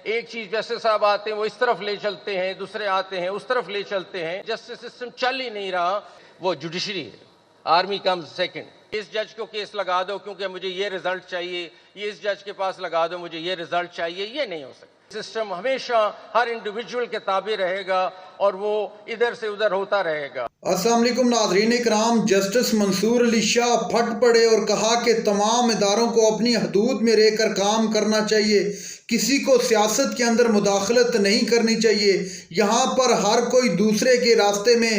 ایک چیز جسٹس صاحب آتے ہیں وہ اس طرف لے چلتے ہیں, دوسرے آتے ہیں اس طرف لے چلتے ہیں. جسٹس سسٹم چل ہی نہیں رہا, وہ جوڈیشری ہے. Army comes second. اس جج کو کیس لگا دو کیونکہ مجھے یہ رزلٹ چاہیے, یہ اس جج کے پاس لگا دو مجھے یہ رزلٹ چاہیے. یہ نہیں ہو سکتا. سسٹم ہمیشہ ہر انڈیویجول کے تابع رہے گا اور وہ ادھر سے ادھر ہوتا رہے گا. السلام علیکم ناظرین کرام. جسٹس منصور علی شاہ پھٹ پڑے اور کہا کہ تمام اداروں کو اپنی حدود میں رہ کر کام کرنا چاہیے, کسی کو سیاست کے اندر مداخلت نہیں کرنی چاہیے. یہاں پر ہر کوئی دوسرے کے راستے میں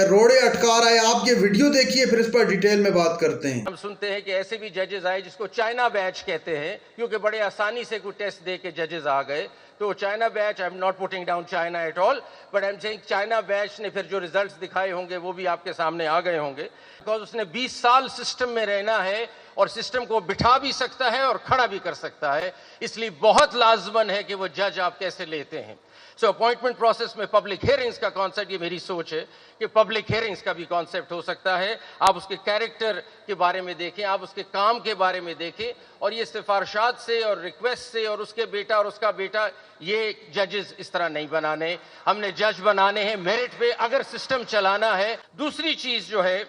روڑے اٹکا رہا ہے. آپ یہ ویڈیو دیکھیے پھر اس پر ڈیٹیل میں بات کرتے ہیں. ہم سنتے ہیں کہ ایسے بھی ججز آئے جس کو چائنا بیچ کہتے ہیں کیونکہ بڑے آسانی سے کوئی ٹیسٹ دے کے ججز آ گئے. تو چائنا بیچ, I am not putting down China at all, but I am seeing China بیچ نے پھر جو ریزلٹس دکھائے ہوں گے وہ بھی آپ کے سامنے آ گئے ہوں گے. بیکاز اس نے 20 سال سسٹم میں رہنا ہے اور سسٹم کو بٹھا بھی سکتا ہے اور کھڑا بھی کر سکتا ہے. اس لیے بہت لازمن ہے کہ وہ جج آپ کیسے لیتے ہیں. سو اپوائنٹمنٹ پروسیس میں پبلک ہیئرنگز کا کانسیپٹ, یہ میری سوچ ہے کہ پبلک ہیئرنگز کا بھی کانسیپٹ ہو سکتا ہے. آپ اس کے کیریکٹر کے بارے میں دیکھیں, آپ اس کے کام کے بارے میں دیکھیں, اور یہ سفارشات سے اور ریکویسٹ سے اور اس کے بیٹا اور اس کا بیٹا, یہ ججز اس طرح نہیں بنانے. ہم نے جج بنانے ہیں میرٹ پہ اگر سسٹم چلانا ہے. دوسری چیز جو ہے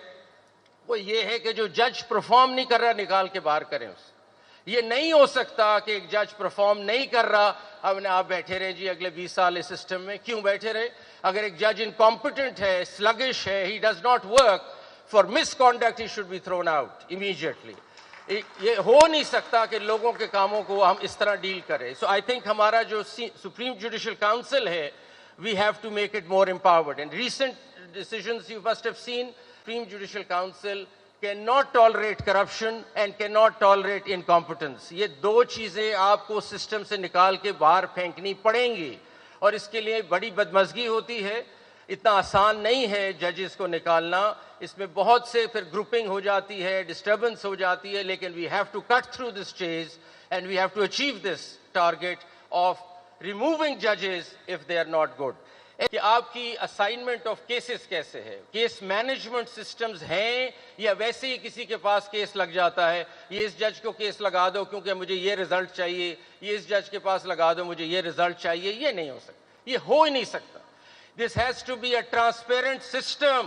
وہ یہ ہے کہ جو جج پرفارم نہیں کر رہا نکال کے باہر کریں اس. یہ نہیں ہو سکتا کہ ایک جج پرفارم نہیں کر رہا, اب آپ بیٹھے رہے جی اگلے 20 سال اس سسٹم میں. کیوں بیٹھے رہے؟ اگر ایک جج انکمپیٹنٹ ہے, سلگش ہے, he does not work, for misconduct he should be thrown out immediately. یہ ہو نہیں سکتا کہ لوگوں کے کاموں کو ہم اس طرح ڈیل کریں. سو آئی تھنک ہمارا جو سپریم جوڈیشل کاؤنسل ہے, we have to make it more empowered. And recent decisions you must have seen, Supreme Judicial Council cannot tolerate corruption and cannot tolerate incompetence. یہ دو چیزیں آپ کو سسٹم سے نکال کے باہر پھینکنی پڑیں گی, اور اس کے لیے بڑی بدمزگی ہوتی ہے. اتنا آسان نہیں ہے ججز کو نکالنا, اس میں بہت سے پھر گروپنگ ہو جاتی ہے, ڈسٹربنس ہو جاتی ہے. لیکن we have to cut through this chase and we have to achieve this target of removing judges if they are not good. کہ آپ کی اسائنمنٹ آف کیسز کیسے ہے, کیس مینجمنٹ سسٹمز ہیں یا ویسے ہی کسی کے پاس کیس لگ جاتا ہے, یہ اس جج کو کیس لگا دو کیونکہ مجھے یہ رزلٹ چاہیے, یہ اس جج کے پاس لگا دو مجھے یہ رزلٹ چاہیے. یہ نہیں ہو سکتا, یہ ہو ہی نہیں سکتا. This has to be a transparent system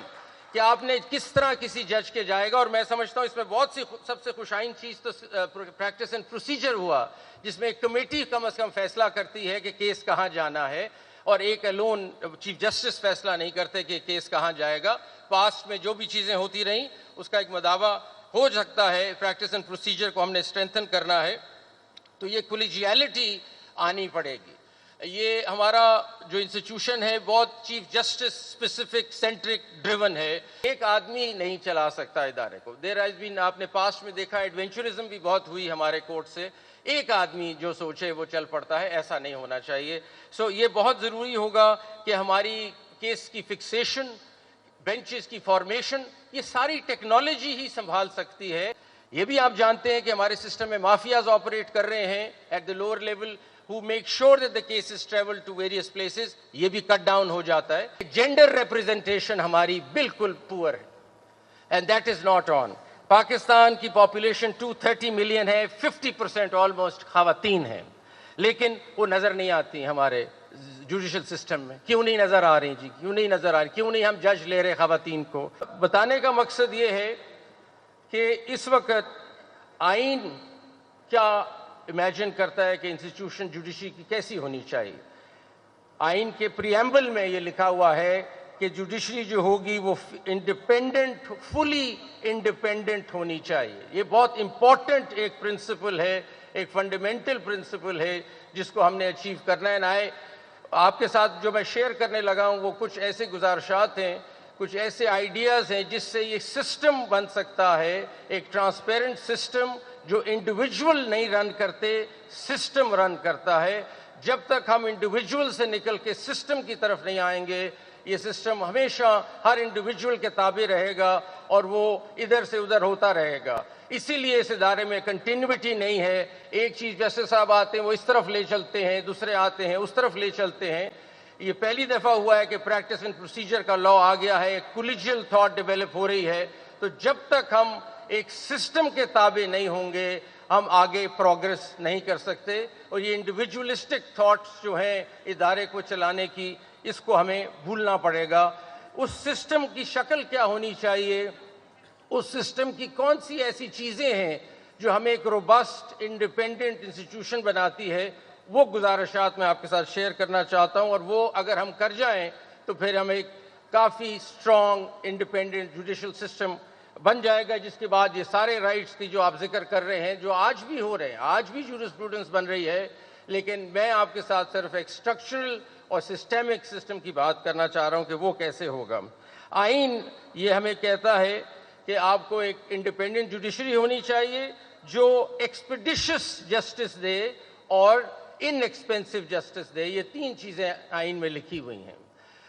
کہ آپ نے کس طرح کسی جج کے جائے گا. اور میں سمجھتا ہوں اس میں بہت سی سب سے خوشائن چیز تو پریکٹس اینڈ پروسیجر ہوا, جس میں ایک کمیٹی کم از کم فیصلہ کرتی ہے کہ کیس کہاں جانا ہے, اور ایک الون چیف جسٹس فیصلہ نہیں کرتے کہ کیس کہاں جائے گا. پاسٹ میں جو بھی چیزیں ہوتی رہیں اس کا ایک مداوع ہو سکتا ہے. پریکٹس اینڈ پروسیجر کو ہم نے اسٹرینتھن کرنا ہے, تو یہ کولیجیلٹی آنی پڑے گی. یہ ہمارا جو انسٹیٹیوشن ہے بہت chief justice specific centric driven ہے. ایک آدمی نہیں چلا سکتا ادارے کو. دیر ہیز بین, آپ نے پاسٹ میں دیکھا ایڈونچرزم بھی بہت ہوئی ہمارے کورٹ سے, ایک آدمی جو سوچے وہ چل پڑتا ہے. ایسا نہیں ہونا چاہیے. سو یہ بہت ضروری ہوگا کہ ہماری کیس کی فکسیشن, بینچز کی فارمیشن, یہ ساری ٹیکنالوجی ہی سنبھال سکتی ہے. یہ بھی آپ جانتے ہیں کہ ہمارے سسٹم میں مافیاز آپریٹ کر رہے ہیں at the lower level, who make sure that the cases travel to various places. یہ بھی کٹ ڈاؤن ہو جاتا ہے. جینڈر ریپرزنٹیشن ہماری بالکل پور ہے, and that is not on. Pakistan کی پاپولیشن 230 ملین ہے, 50% آلموسٹ خواتین ہیں, لیکن وہ نظر نہیں آتی ہمارے جوڈیشل سسٹم میں. کیوں نہیں نظر آ رہی جی, کیوں نہیں نظر آ رہی, کیوں نہیں ہم جج لے رہے خواتین کو؟ بتانے کا مقصد یہ ہے کہ اس وقت آئین کیا امیجن کرتا ہے کہ انسٹیٹیوشن جوڈیشری کی کیسی ہونی چاہیے. آئین کے پریمبل میں یہ لکھا ہوا ہے کہ جوڈیشری جو ہوگی وہ انڈیپینڈنٹ, فلی انڈیپینڈنٹ ہونی چاہیے. یہ بہت امپورٹنٹ ایک پرنسپل ہے, ایک فنڈامنٹل پرنسپل ہے جس کو ہم نے اچیو کرنا ہے. آپ کے ساتھ جو میں شیئر کرنے لگا ہوں وہ کچھ ایسے گزارشات ہیں, کچھ ایسے آئیڈیاز ہیں جس سے یہ سسٹم بن سکتا ہے, ایک ٹرانسپیرنٹ سسٹم جو انڈیویجول نہیں رن کرتے, سسٹم رن کرتا ہے. جب تک ہم انڈیویجول سے نکل کے سسٹم کی طرف نہیں آئیں گے, یہ سسٹم ہمیشہ ہر انڈیویجول کے تابع رہے گا اور وہ ادھر سے ادھر ہوتا رہے گا. اسی لیے اس ادارے میں کنٹینیوٹی نہیں ہے. ایک چیز جسٹس صاحب آتے ہیں وہ اس طرف لے چلتے ہیں, دوسرے آتے ہیں اس طرف لے چلتے ہیں. یہ پہلی دفعہ ہوا ہے کہ پریکٹس اینڈ پروسیجر کا لا آ گیا ہے, ایک کولیجیل تھاٹ ڈیولپ ہو رہی ہے. تو جب تک ہم ایک سسٹم کے تابع نہیں ہوں گے, ہم آگے پروگریس نہیں کر سکتے. اور یہ انڈیویجولسٹک تھاٹس جو ہیں ادارے کو چلانے کی، اس کو ہمیں بھولنا پڑے گا. اس سسٹم کی شکل کیا ہونی چاہیے، اس سسٹم کی کون سی ایسی چیزیں ہیں جو ہمیں ایک روبسٹ انڈیپینڈنٹ انسٹیٹیوشن بناتی ہے، وہ گزارشات میں آپ کے ساتھ شیئر کرنا چاہتا ہوں. اور وہ اگر ہم کر جائیں تو پھر ہم ایک کافی اسٹرانگ انڈیپینڈنٹ جوڈیشل سسٹم بن جائے گا، جس کے بعد یہ سارے رائٹس کی جو آپ ذکر کر رہے ہیں، جو آج بھی ہو رہے ہیں، آج بھی جورسپروڈنس بن رہی ہے. لیکن میں آپ کے ساتھ صرف ایک اسٹرکچرل اور سسٹمک سسٹم کی بات کرنا چاہ رہا ہوں کہ وہ کیسے ہوگا. آئین یہ ہمیں کہتا ہے کہ آپ کو ایک انڈیپینڈنٹ جوڈیشری ہونی چاہیے جو ایکسپیڈیشس جسٹس دے اور ان ایکسپینسو جسٹس دے. یہ تین چیزیں آئین میں لکھی ہوئی ہیں،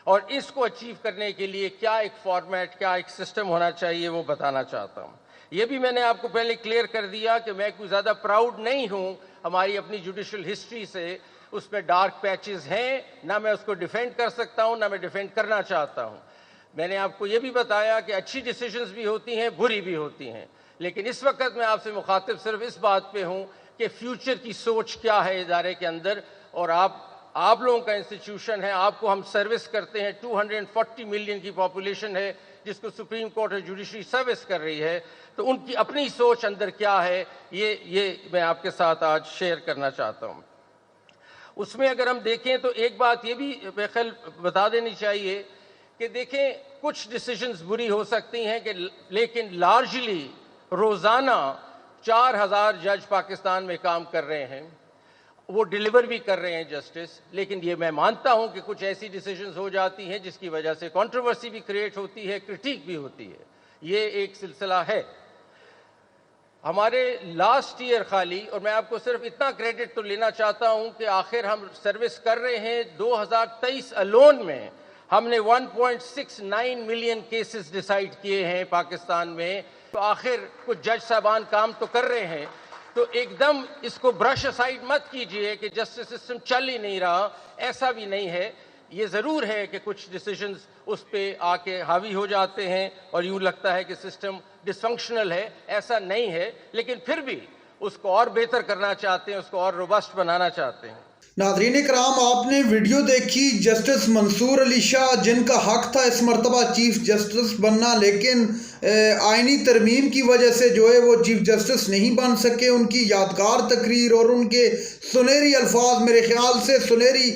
اور اس کو اچیو کرنے کے لیے کیا ایک فارمیٹ، کیا ایک سسٹم ہونا چاہیے، وہ بتانا چاہتا ہوں. یہ بھی میں نے آپ کو پہلے کلیئر کر دیا کہ میں کوئی زیادہ پراؤڈ نہیں ہوں ہماری اپنی جوڈیشل ہسٹری سے. اس میں ڈارک پیچز ہیں، نہ میں اس کو ڈیفینڈ کر سکتا ہوں، نہ میں ڈیفینڈ کرنا چاہتا ہوں. میں نے آپ کو یہ بھی بتایا کہ اچھی ڈیسیژنز بھی ہوتی ہیں، بری بھی ہوتی ہیں. لیکن اس وقت میں آپ سے مخاطب صرف اس بات پہ ہوں کہ فیوچر کی سوچ کیا ہے ادارے کے اندر. اور آپ لوگوں کا انسٹیٹیوشن ہے، آپ کو ہم سروس کرتے ہیں. 240 ملین کی پاپولیشن ہے جس کو سپریم کورٹ اور جوڈیشری سروس کر رہی ہے. تو ان کی اپنی سوچ اندر کیا ہے، یہ میں آپ کے ساتھ آج شیئر کرنا چاہتا ہوں. اس میں اگر ہم دیکھیں تو ایک بات یہ بھی خیال بتا دینی چاہیے کہ دیکھیں کچھ ڈیسیژنز بری ہو سکتی ہیں لیکن لارجلی روزانہ 4000 جج پاکستان میں کام کر رہے ہیں، وہ ڈیلیور بھی کر رہے ہیں جسٹس. لیکن یہ میں مانتا ہوں کہ کچھ ایسی ڈیسیژنز ہو جاتی ہیں جس کی وجہ سے کنٹروورسی بھی کریٹ ہوتی ہے، کرٹیک بھی ہوتی ہے. یہ ایک سلسلہ ہے. ہمارے لاسٹ ایئر خالی، اور میں آپ کو صرف اتنا کریڈٹ تو لینا چاہتا ہوں کہ آخر ہم سروس کر رہے ہیں 2023 الون میں ہم نے 1.69 ملین کیسز ڈیسائیڈ کیے ہیں پاکستان میں. تو آخر کچھ جج صاحبان کام تو کر رہے ہیں. تو ایک دم اس کو برش اسائڈ مت کیجئے کہ جسٹس سسٹم چل ہی نہیں رہا، ایسا بھی نہیں ہے. یہ ضرور ہے کہ کچھ ڈیسیژنز اس پہ آ کے حاوی ہو جاتے ہیں اور یوں لگتا ہے کہ سسٹم ڈس فنکشنل ہے. ایسا نہیں ہے، لیکن پھر بھی اس کو اور بہتر کرنا چاہتے ہیں، اس کو اور روبسٹ بنانا چاہتے ہیں. ناظرین کرام، آپ نے ویڈیو دیکھی جسٹس منصور علی شاہ، جن کا حق تھا اس مرتبہ چیف جسٹس بننا، لیکن آئینی ترمیم کی وجہ سے جو ہے وہ چیف جسٹس نہیں بن سکے. ان کی یادگار تقریر اور ان کے سنہری الفاظ میرے خیال سے سنہری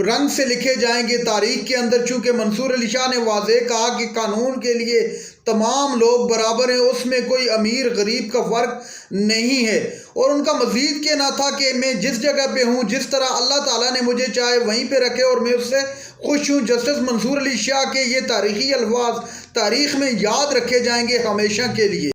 رنگ سے لکھے جائیں گے تاریخ کے اندر، چونکہ منصور علی شاہ نے واضح کہا کہ قانون کے لیے تمام لوگ برابر ہیں، اس میں کوئی امیر غریب کا فرق نہیں ہے. اور ان کا مزید کہنا تھا کہ میں جس جگہ پہ ہوں، جس طرح اللہ تعالیٰ نے مجھے چاہے وہیں پہ رکھے اور میں اس سے خوش ہوں. جسٹس منصور علی شاہ کے یہ تاریخی الفاظ تاریخ میں یاد رکھے جائیں گے ہمیشہ کے لیے.